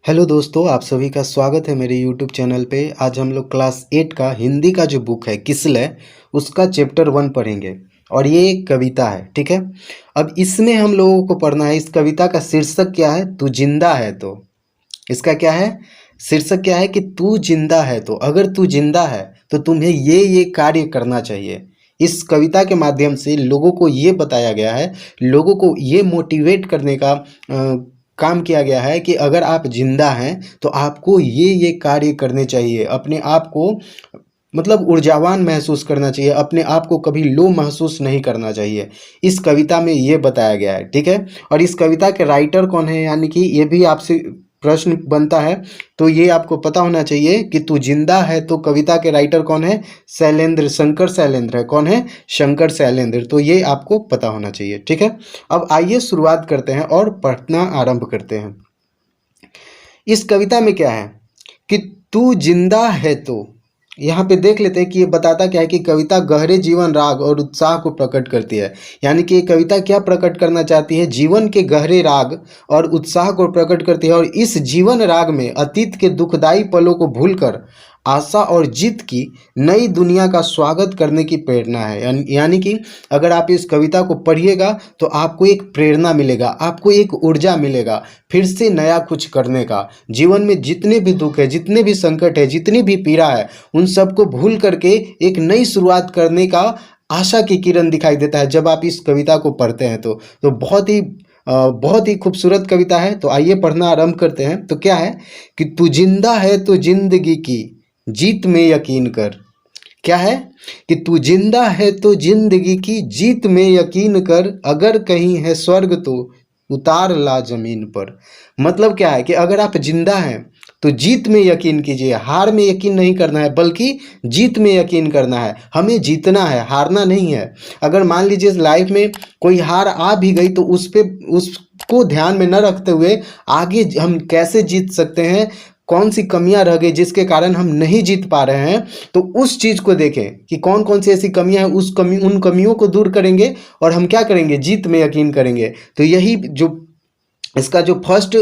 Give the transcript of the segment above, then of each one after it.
Hello दोस्तों, आप सभी का स्वागत है मेरे यूट्यूब चैनल पे। आज हम लोग क्लास 8 का हिंदी का जो बुक है किसलय, उसका चैप्टर 1 पढ़ेंगे और ये एक कविता है। ठीक है, अब इसमें हम लोगों को पढ़ना है। इस कविता का शीर्षक क्या है? तू जिंदा है तो। इसका क्या है? शीर्षक क्या है कि तू जिंदा है तो। अगर तू जिंदा है तो तुम्हें ये कार्य करना चाहिए। इस कविता के माध्यम से लोगों को ये बताया गया है, लोगों को ये मोटिवेट करने का काम किया गया है कि अगर आप जिंदा हैं तो आपको ये कार्य करने चाहिए। अपने आप को मतलब ऊर्जावान महसूस करना चाहिए, अपने आप को कभी लो महसूस नहीं करना चाहिए। इस कविता में ये बताया गया है। ठीक है, और इस कविता के राइटर कौन है, यानी कि ये भी आपसे प्रश्न बनता है, तो ये आपको पता होना चाहिए कि तू जिंदा है तो कविता के राइटर कौन है? शैलेंद्र, शंकर शैलेंद्र है। कौन है? शंकर शैलेंद्र। तो ये आपको पता होना चाहिए। ठीक है, अब आइए शुरुआत करते हैं और पढ़ना आरंभ करते हैं। इस कविता में क्या है कि तू जिंदा है तो, यहाँ पे देख लेते हैं कि ये बताता क्या है कि कविता गहरे जीवन राग और उत्साह को प्रकट करती है। यानी कि ये कविता क्या प्रकट करना चाहती है? जीवन के गहरे राग और उत्साह को प्रकट करती है। और इस जीवन राग में अतीत के दुखदाई पलों को भूलकर आशा और जीत की नई दुनिया का स्वागत करने की प्रेरणा है। यानी कि अगर आप इस कविता को पढ़िएगा तो आपको एक प्रेरणा मिलेगा, आपको एक ऊर्जा मिलेगा फिर से नया कुछ करने का। जीवन में जितने भी दुख है, जितने भी संकट है, जितनी भी पीड़ा है, उन सबको भूल करके एक नई शुरुआत करने का आशा की किरण दिखाई देता है जब आप इस कविता को पढ़ते हैं। तो बहुत ही खूबसूरत कविता है। तो आइए पढ़ना आरंभ करते हैं। तो क्या है कि तू जिंदा है तो जिंदगी की जीत में यकीन कर। क्या है कि तू जिंदा है तो जिंदगी की जीत में यकीन कर, अगर कहीं है स्वर्ग तो उतार ला जमीन पर। मतलब क्या है कि अगर आप जिंदा हैं तो जीत में यकीन कीजिए। हार में यकीन नहीं करना है बल्कि जीत में यकीन करना है। हमें जीतना है, हारना नहीं है। अगर मान लीजिए लाइफ में कोई हार आ भी गई तो उसको ध्यान में न रखते हुए आगे हम कैसे जीत सकते हैं, कौन सी कमियां रह गई जिसके कारण हम नहीं जीत पा रहे हैं, तो उस चीज़ को देखें कि कौन कौन सी ऐसी कमियां हैं। उन कमियों को दूर करेंगे और हम क्या करेंगे? जीत में यकीन करेंगे। तो यही जो इसका जो फर्स्ट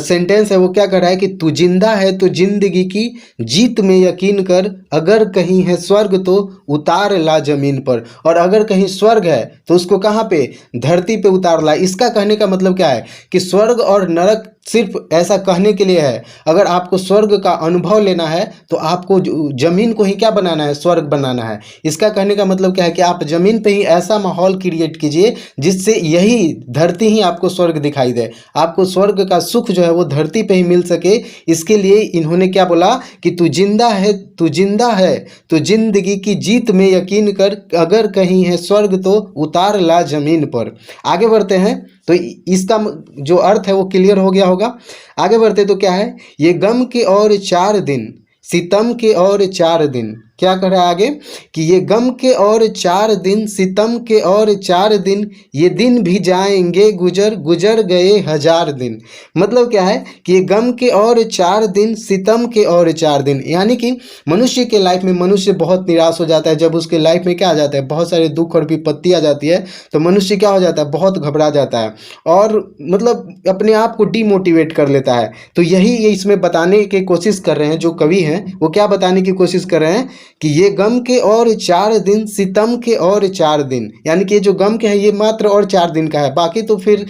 सेंटेंस है वो क्या कर रहा है कि तू जिंदा है तो जिंदगी की जीत में यकीन कर, अगर कहीं है स्वर्ग तो उतार ला जमीन पर। और अगर कहीं स्वर्ग है तो उसको कहाँ पे? धरती पे उतार ला। इसका कहने का मतलब क्या है कि स्वर्ग और नरक सिर्फ ऐसा कहने के लिए है। अगर आपको स्वर्ग का अनुभव लेना है तो आपको जमीन को ही क्या बनाना है? स्वर्ग बनाना है। इसका कहने का मतलब क्या है कि आप जमीन पे ही ऐसा माहौल क्रिएट कीजिए जिससे यही धरती ही आपको स्वर्ग दिखाई दे। आपको स्वर्ग का सुख जो है वो धरती पे ही मिल सके। इसके लिए इन्होंने क्या बोला कि तू जिंदा है तो जिंदगी की जीत में यकीन कर, अगर कहीं है स्वर्ग तो उतार ला जमीन पर। आगे बढ़ते हैं तो इसका जो अर्थ है वो क्लियर हो गया होगा। आगे बढ़ते तो क्या है? ये गम के और 4 दिन, सितम के और 4 दिन। क्या कर रहा है आगे कि ये गम के और 4 दिन, सितम के और 4 दिन, ये दिन भी जाएंगे गुजर, गुजर गए 1000 दिन। मतलब क्या है कि ये गम के और 4 दिन, सितम के और 4 दिन। यानी कि मनुष्य के लाइफ में मनुष्य बहुत निराश हो जाता है जब उसके लाइफ में क्या आ जाता है? बहुत सारे दुख और विपत्ति आ जाती है। तो मनुष्य क्या हो जाता है? बहुत घबरा जाता है और मतलब अपने आप को डीमोटिवेट कर लेता है। तो यही ये इसमें बताने की कोशिश कर रहे हैं जो कवि हैं, वो क्या बताने की कोशिश कर रहे हैं कि ये गम के और 4 दिन, सितम के और 4 दिन। यानी कि ये जो गम के है ये मात्र और 4 दिन का है, बाकी तो फिर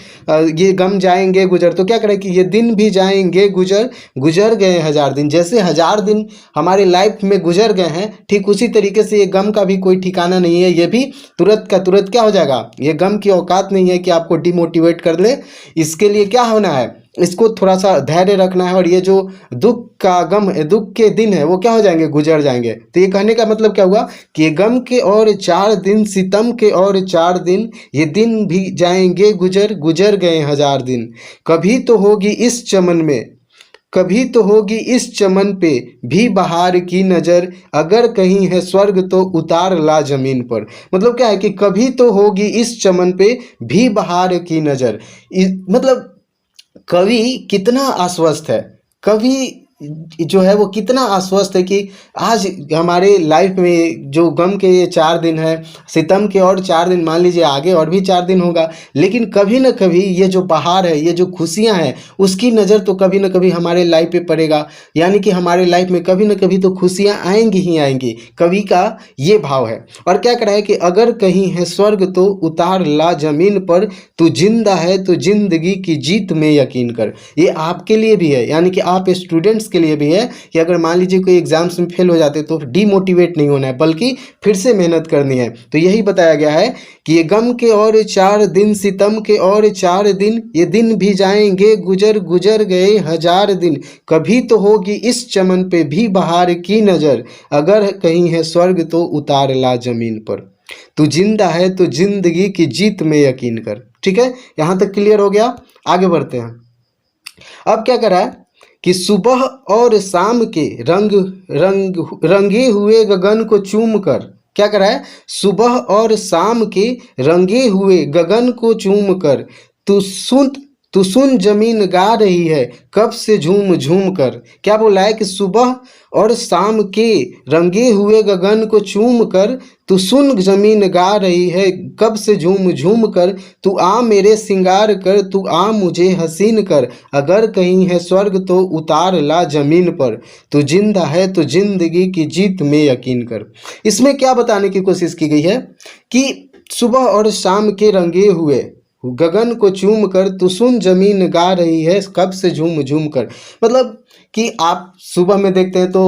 ये गम जाएंगे गुजर। तो क्या करें कि ये दिन भी जाएंगे गुजर, गुजर गए 1000 दिन। जैसे 1000 दिन हमारे लाइफ में गुजर गए हैं, ठीक उसी तरीके से ये गम का भी कोई ठिकाना नहीं है। ये भी तुरंत का तुरंत क्या हो जाएगा? ये गम की औकात नहीं है कि आपको डिमोटिवेट कर ले। इसके लिए क्या होना है? इसको थोड़ा सा धैर्य रखना है। और ये जो दुख का गम है, दुख के दिन है, वो क्या हो जाएंगे? गुजर जाएंगे। तो ये कहने का मतलब क्या हुआ कि गम के और 4 दिन, सितम के और 4 दिन, ये दिन भी जाएंगे गुजर, गुजर गए 1000 दिन। कभी तो होगी इस चमन में, कभी तो होगी इस चमन पे भी बहार की नज़र, अगर कहीं है स्वर्ग तो उतार ला जमीन पर। मतलब क्या है कि कभी तो होगी इस चमन पे भी बहार की नज़र। मतलब कवि कितना आश्वस्त है। कवि जो है वो कितना आश्वस्त है कि आज हमारे लाइफ में जो गम के ये 4 दिन है, सितम के और 4 दिन, मान लीजिए आगे और भी 4 दिन होगा, लेकिन कभी ना कभी ये जो बहार है, ये जो खुशियां हैं, उसकी नज़र तो कभी ना कभी हमारे लाइफ पे पड़ेगा। यानी कि हमारे लाइफ में कभी ना कभी तो खुशियां आएंगी ही आएंगी। कवि का ये भाव है। और क्या कह रहा है कि अगर कहीं है स्वर्ग तो उतार ला जमीन पर, तू जिंदा है तो जिंदगी की जीत में यकीन कर। ये आपके लिए भी है, यानी कि आप स्टूडेंट्स के लिए भी है कि अगर मान लीजिए कोई एग्जाम्स में फेल हो जाते तो डीमोटिवेट नहीं होना है, बल्कि फिर से मेहनत करनी है। तो यही बताया गया है कि ये गम के और 4 दिन, सितम के और 4 दिन, ये दिन भी जाएंगे गुजर, गुजर गए 1000 दिन, कभी तो होगी इस चमन पे भी बहार की नज़र, अगर कहीं है स्वर्ग तो उतार ला जमीन पर, तू जिंदा है तो जिंदगी की जीत में यकीन कर। ठीक है, यहाँ तक क्लियर हो गया। आगे बढ़ते हैं। अब क्या करा है कि सुबह और शाम के रंग रंग रंगे हुए गगन को चूम कर, क्या करा है, सुबह और शाम के रंगे हुए गगन को चूम कर, तू सुन तू सुन जमीन गा रही है कब से झूम झूम कर। क्या बोला है कि सुबह और शाम के रंगे हुए गगन को चूम कर, तू सुन जमीन गा रही है कब से झूम झूम कर, तू आ मेरे सिंगार कर, तू आ मुझे हसीन कर, अगर कहीं है स्वर्ग तो उतार ला जमीन पर, तू जिंदा है तो जिंदगी की जीत में यकीन कर। इसमें क्या बताने की कोशिश की गई है कि सुबह और शाम के रंगे हुए गगन को चूम कर, तू सुन जमीन गा रही है कब से झूम झूम कर। मतलब कि आप सुबह में देखते हैं तो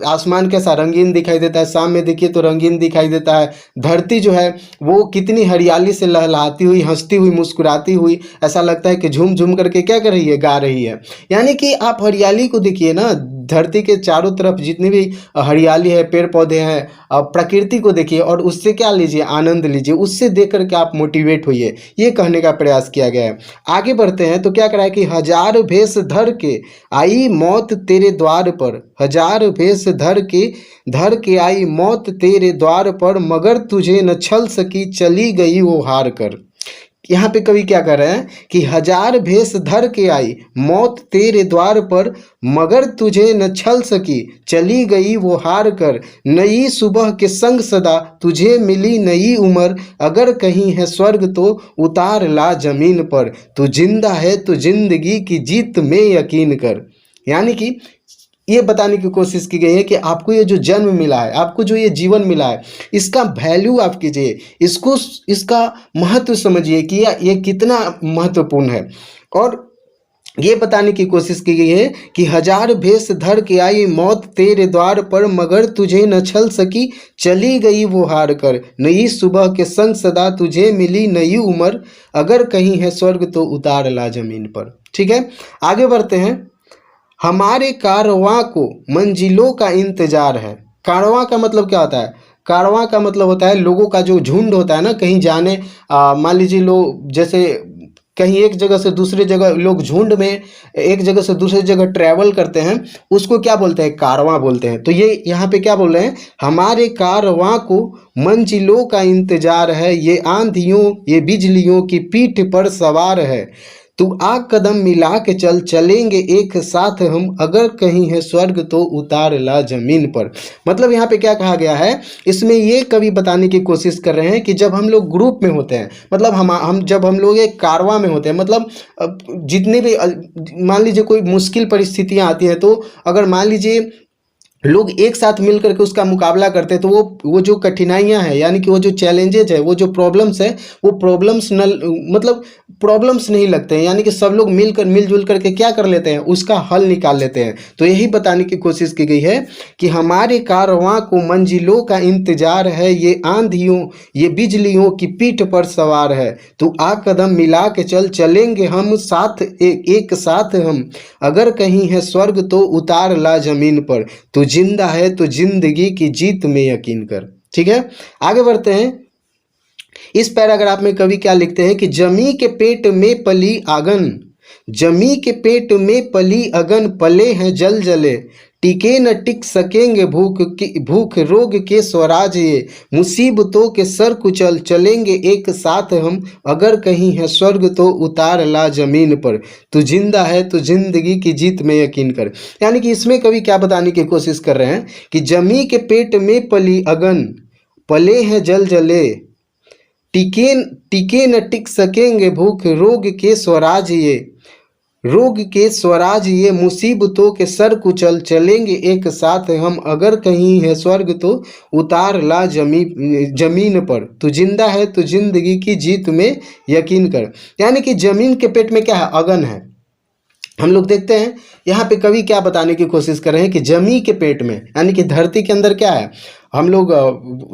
आसमान कैसा रंगीन दिखाई देता है, शाम में देखिए तो रंगीन दिखाई देता है। धरती जो है वो कितनी हरियाली से लहलहाती हुई, हंसती हुई, मुस्कुराती हुई, ऐसा लगता है कि झूम झूम करके क्या कर रही है, गा रही है। यानी कि आप हरियाली को देखिए ना, धरती के चारों तरफ जितनी भी हरियाली है, पेड़ पौधे हैं, प्रकृति को देखिए और उससे क्या लीजिए, आनंद लीजिए, उससे देख करके आप मोटिवेट होइए, ये कहने का प्रयास किया गया है। आगे बढ़ते हैं तो क्या करा है कि 1000 भेष धर के आई मौत तेरे द्वार पर, 1000 भेष धर के आई मौत तेरे द्वार पर, मगर तुझे न छल सकी चली गई वो हार कर। यहाँ पे कवि क्या कर रहे हैं कि 1000 भेष धर के आई मौत तेरे द्वार पर, मगर तुझे न छल सकी चली गई वो हार कर, नई सुबह के संग सदा तुझे मिली नई उम्र, अगर कहीं है स्वर्ग तो उतार ला जमीन पर, तू जिंदा है तो जिंदगी की जीत में यकीन कर। यानी कि ये बताने की कोशिश की गई है कि आपको ये जो जन्म मिला है, आपको जो ये जीवन मिला है, इसका वैल्यू आप कीजिए, इसको, इसका महत्व समझिए कि ये कितना महत्वपूर्ण है। और ये बताने की कोशिश की गई है कि 1000 भेष धर के आई मौत तेरे द्वार पर, मगर तुझे न छल सकी चली गई वो हार कर, नई सुबह के संग सदा तुझे मिली नई उम्र, अगर कहीं है स्वर्ग तो उतार ला जमीन पर। ठीक है, आगे बढ़ते हैं। हमारे कारवां को मंजिलों का इंतजार है। कारवां का मतलब क्या होता है, कारवां का मतलब होता है लोगों का जो झुंड होता है ना, कहीं जाने, मान लीजिए लोग जैसे कहीं एक जगह से दूसरे जगह, लोग झुंड में एक जगह से दूसरी जगह ट्रैवल करते हैं, उसको क्या बोलते हैं, कारवां बोलते हैं। तो ये यहाँ पे क्या बोल रहे हैं, हमारे कारवां को मंजिलों का इंतजार है, ये आंधियों ये बिजलियों की पीठ पर सवार है, तू आ कदम मिला के चल चलेंगे एक साथ हम, अगर कहीं है स्वर्ग तो उतार ला जमीन पर। मतलब यहाँ पे क्या कहा गया है, इसमें ये कवि बताने की कोशिश कर रहे हैं कि जब हम लोग ग्रुप में होते हैं, मतलब हम जब हम लोग एक कारवां में होते हैं, मतलब जितने भी मान लीजिए कोई मुश्किल परिस्थितियाँ आती हैं, तो अगर मान लीजिए लोग एक साथ मिल करके उसका मुकाबला करते हैं, तो वो जो कठिनाइयां हैं, यानी कि वो जो चैलेंजेज है, वो जो प्रॉब्लम्स है, वो प्रॉब्लम्स न, मतलब प्रॉब्लम्स नहीं लगते हैं। यानी कि सब लोग मिलजुल करके क्या कर लेते हैं, उसका हल निकाल लेते हैं। तो यही बताने की कोशिश की गई है कि हमारे कारवां को मंजिलों का इंतजार है, ये आंधियों ये बिजलियों की पीठ पर सवार है, तू आ कदम मिला के चल चलेंगे हम साथ, एक साथ हम, अगर कहीं है स्वर्ग तो उतार ला जमीन पर, तू जिंदा है तो जिंदगी की जीत में यकीन कर। ठीक है, आगे बढ़ते हैं। इस पैराग्राफ में कवि क्या लिखते हैं कि जमी के पेट में पली आगन, जमी के पेट में पली अगन, पले हैं जल जले, टिके न टिक सकेंगे भूख रोग के स्वराज ये, मुसीबतों के सर कुचल चलेंगे एक साथ हम, अगर कहीं है स्वर्ग तो उतार ला जमीन पर, तू जिंदा है तो जिंदगी की जीत में यकीन कर। यानी कि इसमें कवि क्या बताने की कोशिश कर रहे हैं कि जमी के पेट में पली अगन, पले हैं जल जले, टिके टिके न टिक सकेंगे भूख रोग के स्वराज ये, रोग के स्वराज ये, मुसीबतों के सर कुचल चलेंगे एक साथ हम, अगर कहीं है स्वर्ग तो उतार ला जमीन पर, तू जिंदा है तो जिंदगी की जीत में यकीन कर। यानी कि जमीन के पेट में क्या है? अगन है। हम लोग देखते हैं यहाँ पे कवि क्या बताने की कोशिश कर रहे हैं कि जमी के पेट में, यानी कि धरती के अंदर क्या है? हम लोग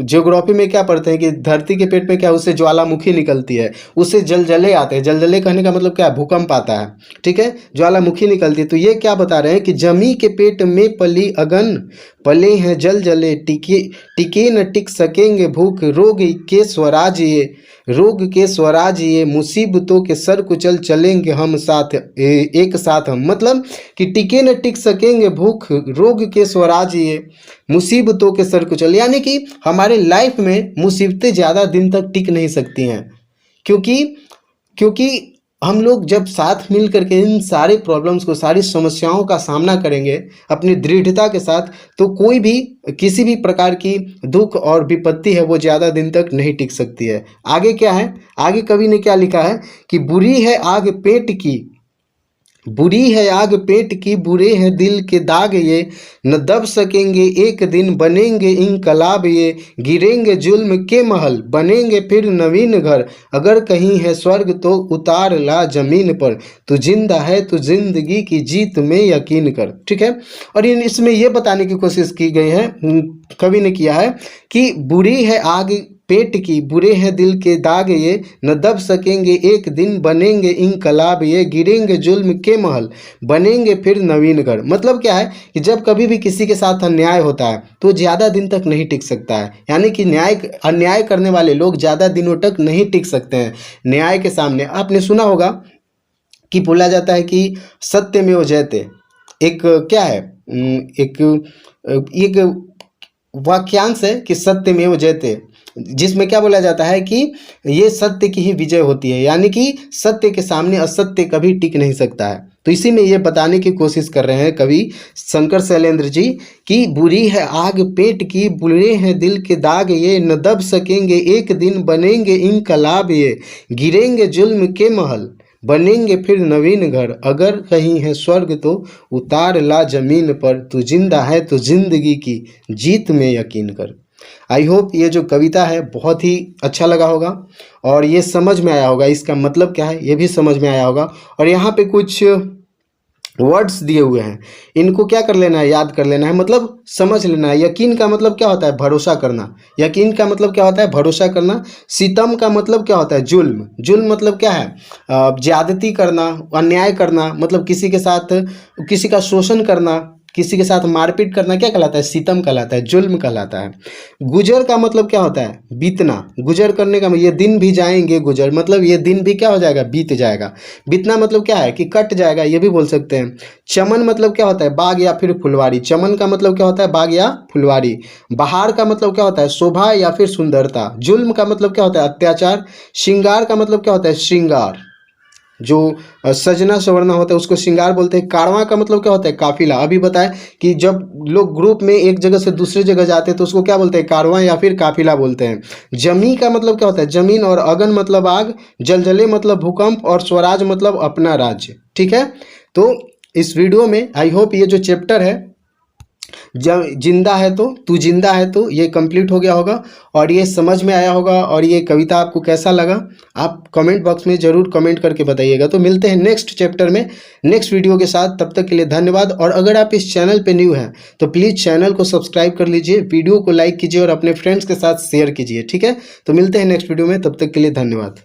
ज्योग्राफी में क्या पढ़ते हैं कि धरती के पेट में क्या, उससे ज्वालामुखी निकलती है, उससे जलजले आते हैं। जलजले कहने का मतलब क्या है? भूकंप आता है, ठीक है, ज्वालामुखी निकलती है। तो ये क्या बता रहे हैं कि जमी के पेट में पली अगन, पले हैं जल जले, टिके टिके न टिक सकेंगे भूख रोग के स्वराज ये, रोग के स्वराज ये, मुसीबतों के सर कुचल चलेंगे हम साथ एक साथ हम। मतलब कि टिके न टिक सकेंगे भूख रोग के स्वराज ये, मुसीबतों के सर कुचल, यानी कि हमारे लाइफ में मुसीबतें ज़्यादा दिन तक टिक नहीं सकती हैं, क्योंकि हम लोग जब साथ मिल करके इन सारे प्रॉब्लम्स को, सारी समस्याओं का सामना करेंगे अपनी दृढ़ता के साथ, तो कोई भी किसी भी प्रकार की दुख और विपत्ति है वो ज़्यादा दिन तक नहीं टिक सकती है। आगे क्या है? आगे कवि ने क्या लिखा है कि बुरी है आग पेट की, बुरी है आग पेट की, बुरे हैं दिल के दाग ये, न दब सकेंगे एक दिन बनेंगे इंकलाब ये, गिरेंगे जुल्म के महल बनेंगे फिर नवीन घर, अगर कहीं है स्वर्ग तो उतार ला जमीन पर, तू जिंदा है तो जिंदगी की जीत में यकीन कर। ठीक है, और इसमें यह बताने की कोशिश की गई है, कवि ने किया है कि बुरी है आग पेट की, बुरे हैं दिल के दाग ये, न दब सकेंगे एक दिन बनेंगे इंकलाब ये, गिरेंगे जुल्म के महल बनेंगे फिर नवीन घर। मतलब क्या है कि जब कभी भी किसी के साथ अन्याय होता है तो ज़्यादा दिन तक नहीं टिक सकता है। यानी कि अन्याय करने वाले लोग ज़्यादा दिनों तक नहीं टिक सकते हैं न्याय के सामने। आपने सुना होगा कि बोला जाता है कि सत्यमेव जयते, एक क्या है, एक वाक्यांश है कि सत्यमेव जयते, जिसमें क्या बोला जाता है कि ये सत्य की ही विजय होती है, यानी कि सत्य के सामने असत्य कभी टिक नहीं सकता है। तो इसी में ये बताने की कोशिश कर रहे हैं कवि शंकर शैलेंद्र जी कि बुरी है आग पेट की, बुरे हैं दिल के दाग ये, न दब सकेंगे एक दिन बनेंगे इंकलाब ये, गिरेंगे जुल्म के महल बनेंगे फिर नवीन घर, अगर कहीं है स्वर्ग तो उतार ला जमीन पर, तू जिंदा है तो जिंदगी की जीत में यकीन कर। आई होप ये जो कविता है बहुत ही अच्छा लगा होगा और ये समझ में आया होगा, इसका मतलब क्या है ये भी समझ में आया होगा। और यहाँ पे कुछ वर्ड्स दिए हुए हैं, इनको क्या कर लेना है? याद कर लेना है, मतलब समझ लेना है। यकीन का मतलब क्या होता है? भरोसा करना। यकीन का मतलब क्या होता है? भरोसा करना। सितम का मतलब क्या होता है? जुल्म। जुल्म मतलब क्या है? ज्यादती करना, अन्याय करना, मतलब किसी के साथ किसी का शोषण करना, किसी के साथ मारपीट करना क्या कहलाता है? सितम कहलाता है, जुल्म कहलाता है। गुजर का मतलब क्या होता है? बीतना। गुजर करने का, ये दिन भी जाएंगे गुजर, मतलब ये दिन भी क्या हो जाएगा? बीत जाएगा। बीतना मतलब क्या है? कि कट जाएगा, ये भी बोल सकते हैं। चमन मतलब क्या होता है? बाग या फिर फुलवारी। चमन का मतलब क्या होता है? बाग या फुलवारी। बहार का मतलब क्या होता है? शोभा या फिर सुंदरता। जुल्म का मतलब क्या होता है? अत्याचार। श्रृंगार का मतलब क्या होता है? श्रृंगार, जो सजना संवरना होता है उसको श्रृंगार बोलते हैं। कारवां का मतलब क्या होता है? काफिला। अभी बताएं कि जब लोग ग्रुप में एक जगह से दूसरी जगह जाते हैं तो उसको क्या बोलते हैं? कारवां या फिर काफिला बोलते हैं। जमी का मतलब क्या होता है? जमीन। और अगन मतलब आग, जलजले मतलब भूकंप, और स्वराज मतलब अपना राज्य। ठीक है, तो इस वीडियो में आई होप ये जो चैप्टर है जब जिंदा है तो तू जिंदा है तो ये कंप्लीट हो गया होगा और ये समझ में आया होगा। और ये कविता आपको कैसा लगा आप कमेंट बॉक्स में ज़रूर कमेंट करके बताइएगा। तो मिलते हैं नेक्स्ट चैप्टर में नेक्स्ट वीडियो के साथ, तब तक के लिए धन्यवाद। और अगर आप इस चैनल पे न्यू हैं तो प्लीज़ चैनल को सब्सक्राइब कर लीजिए, वीडियो को लाइक कीजिए और अपने फ्रेंड्स के साथ शेयर कीजिए। ठीक है, तो मिलते हैं नेक्स्ट वीडियो में, तब तक के लिए धन्यवाद।